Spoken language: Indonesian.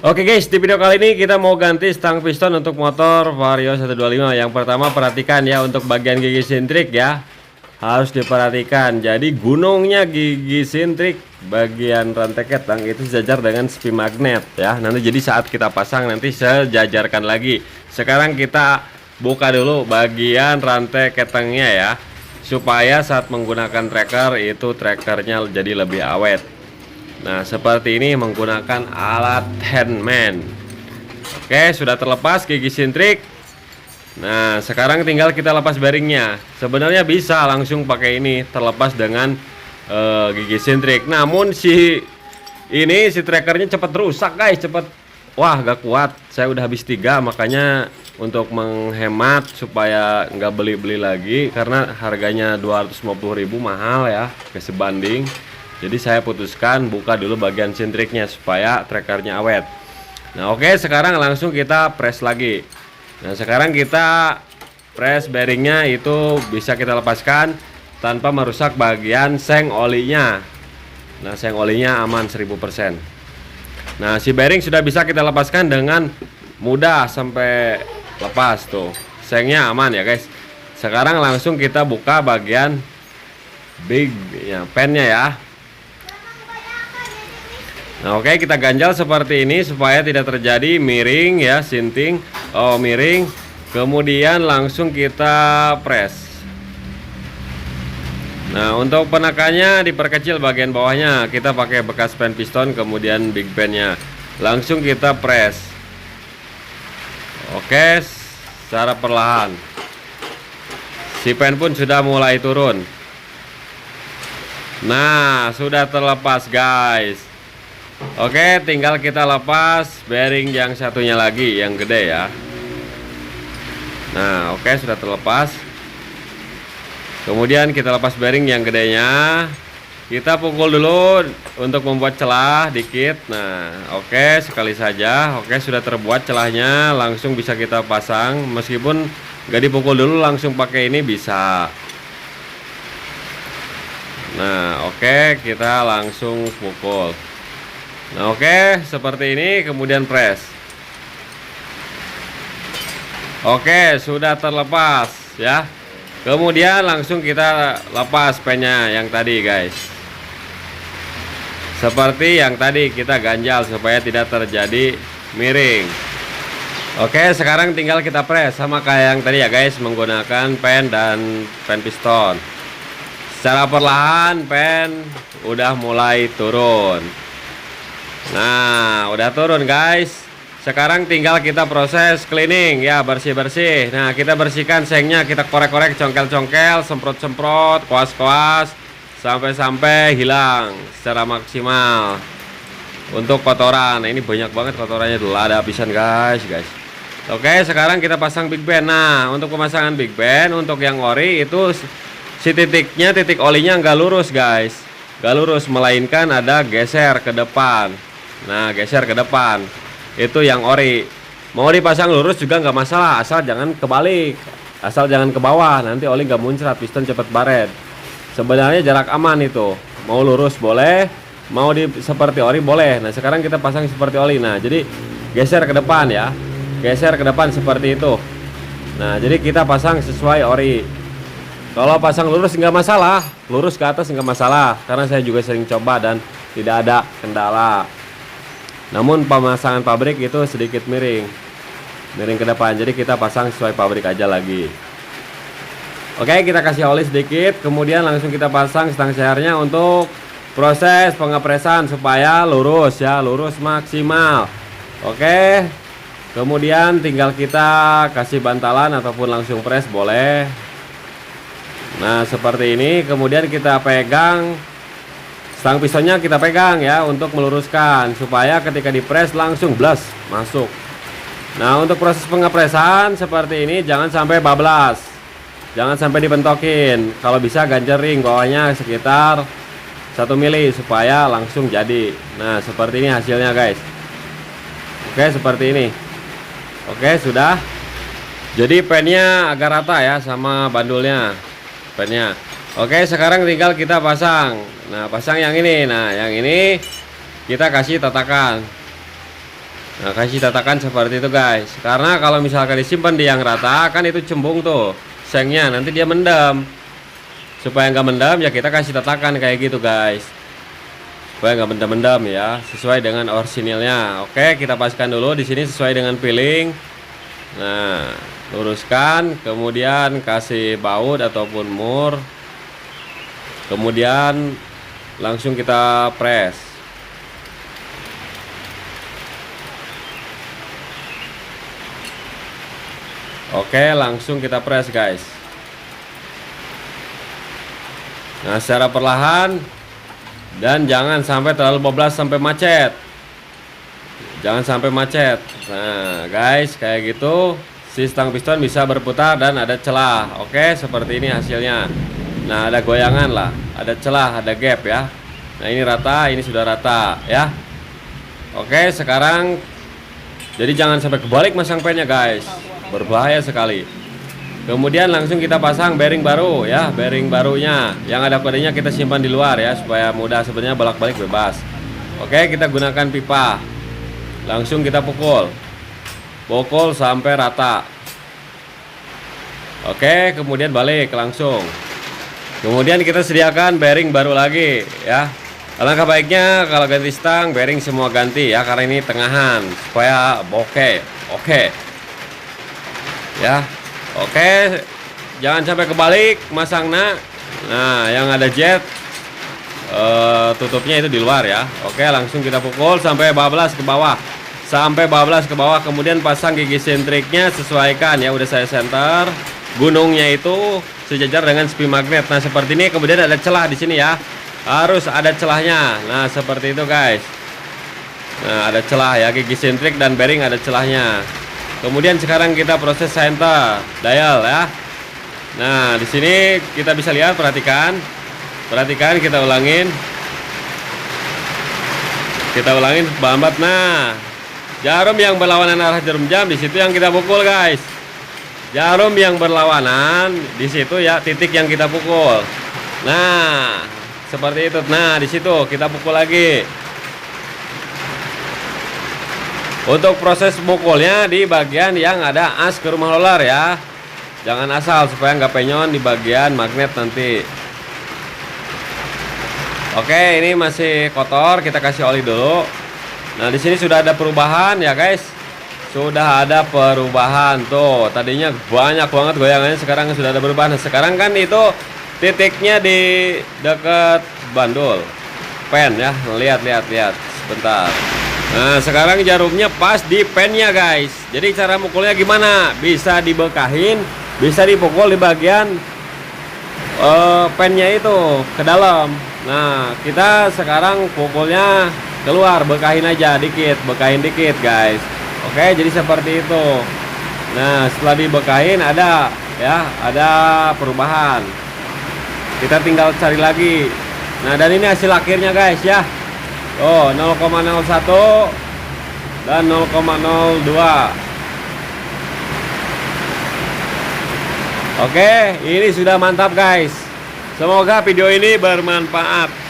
Oke guys, di video kali ini kita mau ganti stang piston untuk motor Vario 125. Yang pertama perhatikan ya, untuk bagian gigi sintrik ya, harus diperhatikan. Jadi gunungnya gigi sintrik bagian rantai ketang itu sejajar dengan sepi magnet ya. Nanti jadi saat kita pasang nanti sejajarkan lagi. Sekarang kita buka dulu bagian rantai ketangnya ya, supaya saat menggunakan tracker itu trackernya jadi lebih awet. Nah seperti ini menggunakan alat handman. Oke, sudah terlepas gigi sintrik. Nah sekarang tinggal kita lepas bearingnya. Sebenarnya bisa langsung pakai ini terlepas dengan gigi sintrik. Namun si trackernya cepat rusak guys, cepat. Wah gak kuat. Saya udah habis 3, makanya untuk menghemat supaya nggak beli-beli lagi, karena harganya 250.000 mahal ya sebanding. Jadi saya putuskan buka dulu bagian sintriknya supaya trackernya awet. Nah oke, sekarang langsung kita press lagi. Nah sekarang kita press bearingnya, itu bisa kita lepaskan tanpa merusak bagian seng olinya. Nah seng olinya aman 1000%. Nah si bearing sudah bisa kita lepaskan dengan mudah sampai lepas tuh. Sengnya aman ya guys. Sekarang langsung kita buka bagian big ya, pennya ya. Nah oke, kita ganjal seperti ini supaya tidak terjadi miring ya, sinting. Oh miring. Kemudian langsung kita press. Nah untuk penekannya diperkecil bagian bawahnya. Kita pakai bekas pen piston, kemudian big pennya. Langsung kita press. Oke, secara perlahan. Si pen pun sudah mulai turun. Nah sudah terlepas guys. Oke, tinggal kita lepas bearing yang satunya lagi, yang gede ya. Nah oke, sudah terlepas. Kemudian kita lepas bearing yang gedenya. Kita pukul dulu untuk membuat celah dikit. Nah oke, sekali saja. Oke, sudah terbuat celahnya, langsung bisa kita pasang. Meskipun gak dipukul dulu, langsung pakai ini bisa. Nah oke, kita langsung pukul. Nah oke, seperti ini, kemudian press. Oke, sudah terlepas ya. Kemudian langsung kita lepas pennya yang tadi guys. Seperti yang tadi kita ganjal supaya tidak terjadi miring. Oke, sekarang tinggal kita press sama kayak yang tadi ya guys, menggunakan pen dan pen piston. Secara perlahan pen udah mulai turun. Nah udah turun guys. Sekarang tinggal kita proses cleaning ya, bersih-bersih. Nah kita bersihkan sengnya, kita korek-korek, congkel-congkel, semprot-semprot, koas-koas, sampai-sampai hilang secara maksimal untuk kotoran. Nah, ini banyak banget kotorannya, dulu ada habisan guys. Oke, sekarang kita pasang big band. Nah untuk pemasangan big band, untuk yang ori itu si titiknya, titik olinya nggak lurus guys, nggak lurus, melainkan ada geser ke depan. Nah geser ke depan, itu yang ori. Mau dipasang lurus juga nggak masalah, asal jangan kebalik, asal jangan ke bawah, nanti oli nggak muncrat, piston cepet baret. Sebenarnya jarak aman itu, mau lurus boleh, mau di seperti ori boleh. Nah sekarang kita pasang seperti oli. Nah jadi geser ke depan ya, geser ke depan seperti itu. Nah jadi kita pasang sesuai ori. Kalau pasang lurus nggak masalah, lurus ke atas nggak masalah, karena saya juga sering coba dan tidak ada kendala. Namun pemasangan pabrik itu sedikit miring ke depan, jadi kita pasang sesuai pabrik aja lagi. Oke, kita kasih oli sedikit, kemudian langsung kita pasang stang sehernya untuk proses pengepresan supaya lurus ya, lurus maksimal. Oke, kemudian tinggal kita kasih bantalan ataupun langsung press boleh. Nah seperti ini, kemudian kita pegang stang pistonnya, kita pegang ya untuk meluruskan supaya ketika dipres langsung blas masuk. Nah untuk proses pengepresan seperti ini, jangan sampai bablas, jangan sampai dibentokin. Kalau bisa ganjel ring bawahnya sekitar 1 mili supaya langsung jadi. Nah seperti ini hasilnya guys. Oke, seperti ini. Oke, sudah. Jadi pennya agak rata ya sama bandulnya, pennya. Oke, sekarang tinggal kita pasang. Nah pasang yang ini. Nah yang ini kita kasih tatakan. Nah, kasih tatakan seperti itu guys. Karena kalau misalkan disimpan di yang rata kan itu cembung tuh sengnya, nanti dia mendem. Supaya nggak mendem ya kita kasih tatakan kayak gitu guys, supaya nggak mendem-mendem ya, sesuai dengan orisinilnya. Oke, kita paskan dulu di sini sesuai dengan piling. Nah, luruskan, kemudian kasih baut ataupun mur, kemudian langsung kita press. Oke, langsung kita press guys. Nah, secara perlahan, dan jangan sampai terlalu bablas sampai macet. Jangan sampai macet. Nah guys, kayak gitu si stang piston bisa berputar dan ada celah. Oke, seperti ini hasilnya. Nah, ada goyangan lah, ada celah, ada gap ya. Nah, ini rata, ini sudah rata ya. Oke, sekarang jadi jangan sampai kebalik masang pennya guys, berbahaya sekali. Kemudian langsung kita pasang bearing baru ya, bearing barunya yang ada kodenya kita simpan di luar ya, supaya mudah sebenarnya bolak-balik bebas. Oke, kita gunakan pipa. Langsung kita pukul sampai rata. Oke, kemudian balik langsung. Kemudian kita sediakan bearing baru lagi ya. Alangkah baiknya kalau ganti stang, bearing semua ganti ya, karena ini tengahan supaya oke. Ya. Oke, jangan sampai kebalik masangnya. Nah, yang ada jet tutupnya itu di luar ya. Oke, langsung kita pukul sampai bablas ke bawah. Kemudian pasang gigi sentriknya, sesuaikan ya, udah saya center. Gunungnya itu sejajar dengan spi magnet. Nah, seperti ini. Kemudian ada celah di sini ya. Harus ada celahnya. Nah, seperti itu guys. Nah, ada celah ya, gigi sentrik dan bearing ada celahnya. Kemudian sekarang kita proses center dial ya. Nah, di sini kita bisa lihat, perhatikan, kita ulangin bambat. Nah, jarum yang berlawanan arah jarum jam di situ yang kita pukul guys. Jarum yang berlawanan di situ ya, titik yang kita pukul. Nah, seperti itu. Nah, di situ kita pukul lagi. Untuk proses pukulnya di bagian yang ada as ke rumah roller ya. Jangan asal, supaya nggak penyon di bagian magnet nanti. Oke, ini masih kotor, kita kasih oli dulu. Nah, di sini sudah ada perubahan ya guys. Sudah ada perubahan tuh. Tadinya banyak banget goyangannya, sekarang sudah ada perubahan. Sekarang kan itu titiknya di dekat bandul pen ya. Lihat sebentar. Nah, sekarang jarumnya pas di pennya guys. Jadi cara mukulnya gimana? Bisa dibekahin, bisa dipukul di bagian pennya itu ke dalam. Nah, kita sekarang pukulnya keluar, bekahin aja dikit, guys. Oke, jadi seperti itu. Nah, setelah dibekahin ada perubahan. Kita tinggal cari lagi. Nah, dan ini hasil akhirnya guys ya. Oh, 0,01 dan 0,02. Oke, ini sudah mantap guys. Semoga video ini bermanfaat.